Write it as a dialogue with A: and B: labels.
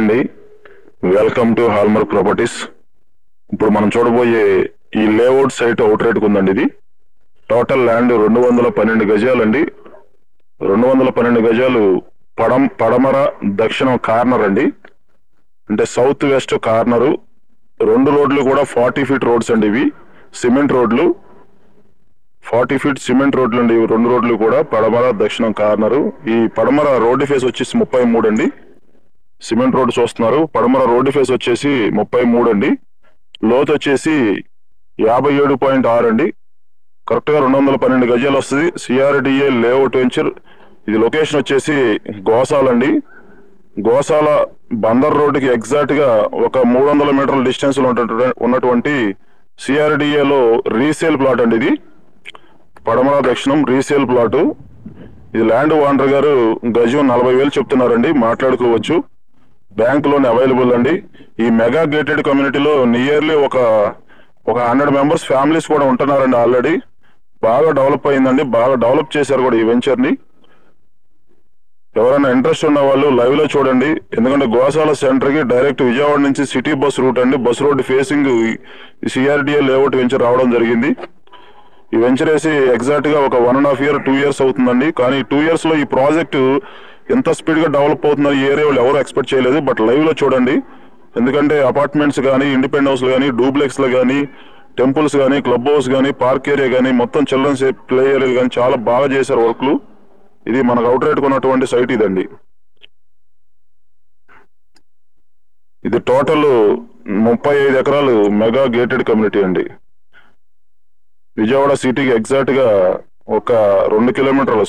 A: అండి, welcome to hallmark properties. ఇప్పుడు మనం చూడబోయే ఈ లేఅవుట్ సైట్ అవుట్ రేట్ ఉందండి. ఇది టోటల్ ల్యాండ్ 212 గజాలండి. 212 గజాలు పడమర దక్షిణం కార్నర్ అండి, అంటే సౌత్ వెస్ట్ కార్నరు. 2 రోడ్లు కూడా 40 ఫీట్ రోడ్స్ అండి. ఇవి సిమెంట్ రోడ్లు, 40 ఫీట్ సిమెంట్ రోడ్లు అండి. 2 రోడ్లు కూడా పడమర దక్షిణం కార్నరు. ఈ పడమర రోడ్డు ఫేస్ వచ్చేసి 33 అండి. సిమెంట్ రోడ్డు చూస్తున్నారు. పడమర రోడ్డు ఫేస్ వచ్చేసి 33 అండి. లోతు వచ్చేసి 57.6 అండి. కరెక్ట్గా 212 గజాలు వస్తుంది. CRDA layout venture. ఇది లొకేషన్ వచ్చేసి గోసాల అండి. గోసాల బందర్ రోడ్డుకి ఎగ్జాక్ట్గా ఒక 300 మీటర్ల డిస్టెన్స్లో ఉన్నటువంటి సిఆర్డిఏలో రీసేల్ ప్లాట్ అండి. ఇది పడమర దక్షిణం రీసేల్ ప్లాటు. ఇది ల్యాండ్ ఓనర్ గారు గజం 40,000 చెప్తున్నారండి, మాట్లాడుకోవచ్చు. బ్యాంక్ లోన్ అవైలబుల్ అండి. ఈ మెగా గేటెడ్ కమ్యూనిటీలో నియర్లీ ఒక 100 మెంబర్స్ ఫ్యామిలీస్ కూడా ఉంటున్నారండి. ఆల్రెడీ బాగా డెవలప్ అయిందండి, బాగా డెవలప్ చేశారు కూడా ఈ వెంచర్ని. ఎవరైనా ఇంట్రెస్ట్ ఉన్న వాళ్ళు లైవ్ లో చూడండి. ఎందుకంటే గోసాల సెంటర్కి డైరెక్ట్ విజయవాడ నుంచి సిటీ బస్ రూట్ అండి. Bus road facing CRDA layout venture రావడం జరిగింది. ఈ వెంచర్ వేసి ఎగ్జాక్ట్ గా ఒక 1.5 year 2 years అవుతుందండి. కానీ 2 years లో ఈ ప్రాజెక్టు ఎంత స్పీడ్ గా డెవలప్ అవుతుందని ఈ ఏరియా వాళ్ళు ఎవరు ఎక్స్పెక్ట్ చేయలేదు. బట్ లైవ్ లో చూడండి. ఎందుకంటే అపార్ట్మెంట్స్ కానీ, ఇండిపెండెంట్ హౌస్లు కానీ, డూప్లెక్స్లు కానీ, టెంపుల్స్ కానీ, క్లబ్ హౌస్ కానీ, పార్క్ ఏరియా కానీ, మొత్తం చిల్డ్రన్స్ ప్లే ఏరియాలు కానీ చాలా బాగా చేశారు వర్క్లు. ఇది మనకు అవుట్ రేట్ కొన్నటువంటి సైట్ ఇదండి. ఇది టోటల్ 35 ఎకరాలు మెగా గేటెడ్ కమ్యూనిటీ అండి. విజయవాడ సిటీకి ఎగ్జాక్ట్ గా ఒక 2 కిలోమీటర్లు,